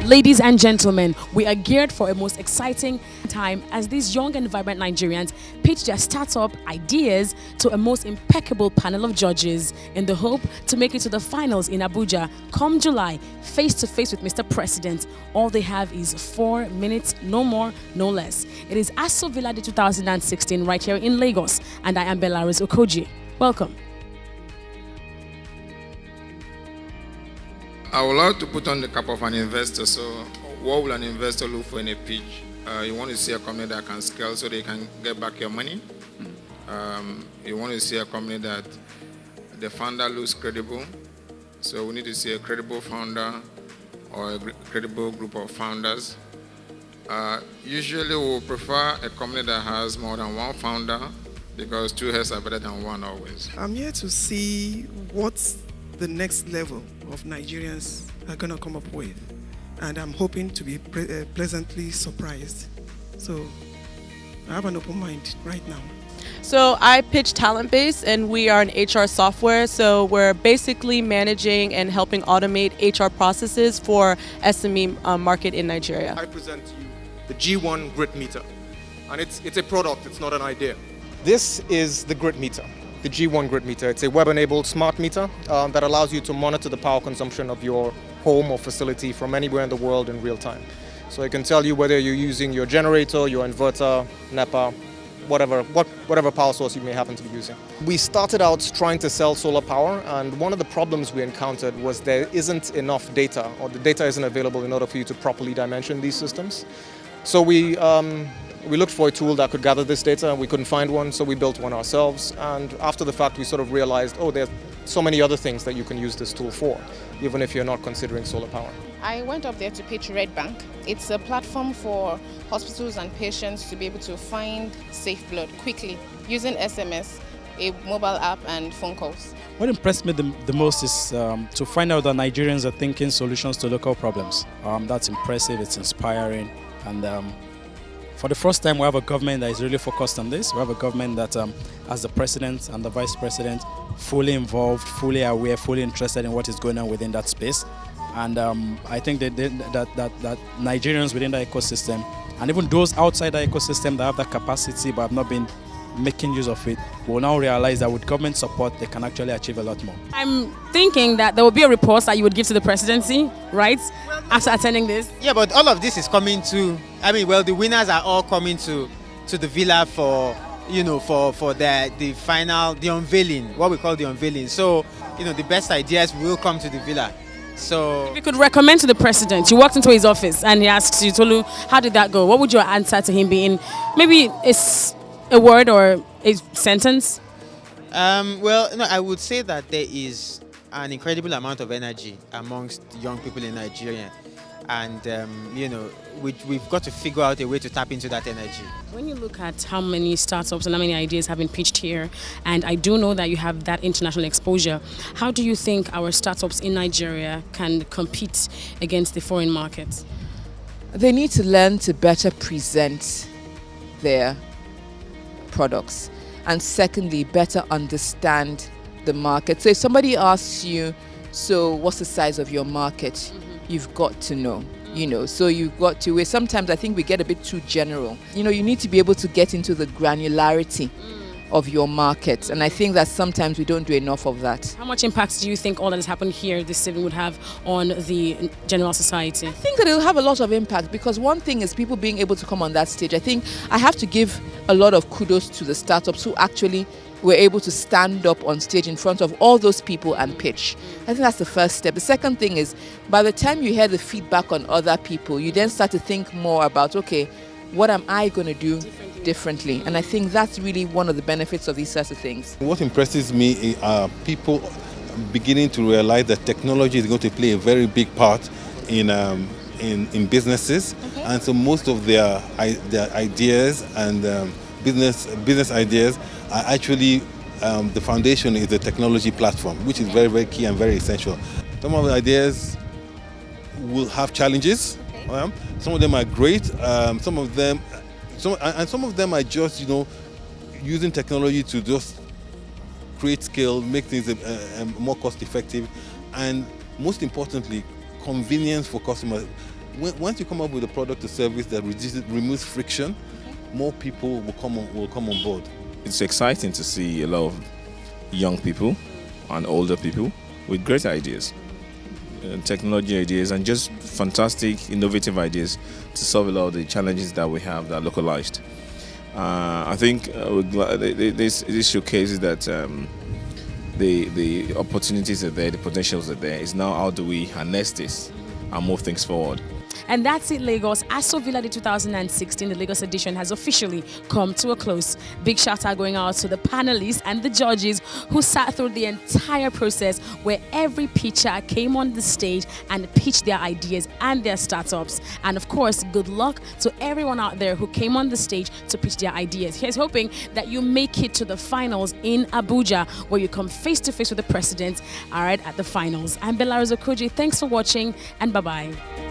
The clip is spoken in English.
Ladies and gentlemen, we are geared for a most exciting time as these young and vibrant Nigerians pitch their startup ideas to a most impeccable panel of judges in the hope to make it to the finals in Abuja come July, face to face with Mr. President. All they have is 4 minutes, no more, no less. It is Aso Villa Day 2016 right here in Lagos, and I am Belarus Okoji. Welcome. I would like to put on the cap of an investor. So what will an investor look for in a pitch? You want to see a company that can scale so they can get back your money. You want to see a company that the founder looks credible. So we need to see a credible founder or a credible group of founders. Usually we will prefer a company that has more than one founder because two heads are better than one always. I'm here to see what's the next level of Nigerians are going to come up with, and I'm hoping to be pleasantly surprised. So I have an open mind right now. So I pitch Talent Base, and we are an HR software. So we're basically managing and helping automate HR processes for SME market in Nigeria. I present to you the G1 Grid Meter, and it's a product, it's not an idea. This is the Grid Meter. The G1 Grid Meter. It's a web-enabled smart meter that allows you to monitor the power consumption of your home or facility from anywhere in the world in real time. So it can tell you whether you're using your generator, your inverter, NEPA, whatever power source you may happen to be using. We started out trying to sell solar power, and one of the problems we encountered was there isn't enough data, or the data isn't available in order for you to properly dimension these systems. So we looked for a tool that could gather this data, and we couldn't find one, so we built one ourselves. And after the fact, we sort of realized, oh, there's so many other things that you can use this tool for, even if you're not considering solar power. I went up there to pitch Red Bank. It's a platform for hospitals and patients to be able to find safe blood quickly using SMS, a mobile app, and phone calls. What impressed me the most is to find out that Nigerians are thinking solutions to local problems. That's impressive, it's inspiring, and for the first time, we have a government that is really focused on this. We have a government that has the president and the vice president fully involved, fully aware, fully interested in what is going on within that space. And I think that Nigerians within the ecosystem, and even those outside the ecosystem that have that capacity but have not been making use of it, will now realize that with government support, they can actually achieve a lot more. I'm thinking that there will be a report that you would give to the presidency, right, after attending this? Yeah, but all of this is coming to, the winners are all coming to the villa for, for the final, the unveiling, what we call the unveiling. So, the best ideas will come to the villa. So, if you could recommend to the president, you walked into his office and he asks you, Tolu, how did that go? What would your answer to him be in maybe a word or a sentence? I would say that there is an incredible amount of energy amongst young people in Nigeria, and we've got to figure out a way to tap into that energy. When you look at how many startups and how many ideas have been pitched here, and I do know that you have that international exposure, how do you think our startups in Nigeria can compete against the foreign markets? They need to learn to better present their products, and secondly, better understand the market. So if somebody asks you, so what's the size of your market, you've got to know, so you've got to, sometimes I think we get a bit too general. You need to be able to get into the granularity of your market, and I think that sometimes we don't do enough of that. How much impact do you think all that has happened here this evening would have on the general society? I think that it'll have a lot of impact, because one thing is people being able to come on that stage. I think I have to give a lot of kudos to the startups who actually were able to stand up on stage in front of all those people and pitch. I think that's the first step. The second thing is, by the time you hear the feedback on other people, you then start to think more about, okay, what am I going to do differently? And I think that's really one of the benefits of these sorts of things. What impresses me are people beginning to realize that technology is going to play a very big part in businesses, and so most of their ideas and business ideas are actually the foundation is the technology platform, which is very, very key and very essential. Some of the ideas will have challenges. Some of them are great. Some of them are just using technology to just create scale, make things more cost effective, and most importantly, convenience for customers. once you come up with a product or service that removes friction, more people will come on board. It's exciting to see a lot of young people and older people with great ideas, technology ideas, and just fantastic, innovative ideas to solve a lot of the challenges that we have that are localized. I think this showcases that the opportunities are there, the potentials are there. It's now how do we harness this and move things forward. And that's it, Lagos. Aso Villa Day 2016, the Lagos edition, has officially come to a close. Big shout out going out to the panelists and the judges who sat through the entire process, where every pitcher came on the stage and pitched their ideas and their startups. And of course, good luck to everyone out there who came on the stage to pitch their ideas. Here's hoping that you make it to the finals in Abuja, where you come face to face with the president, all right, at the finals. I'm Bella Rozokoji. Thanks for watching, and bye-bye.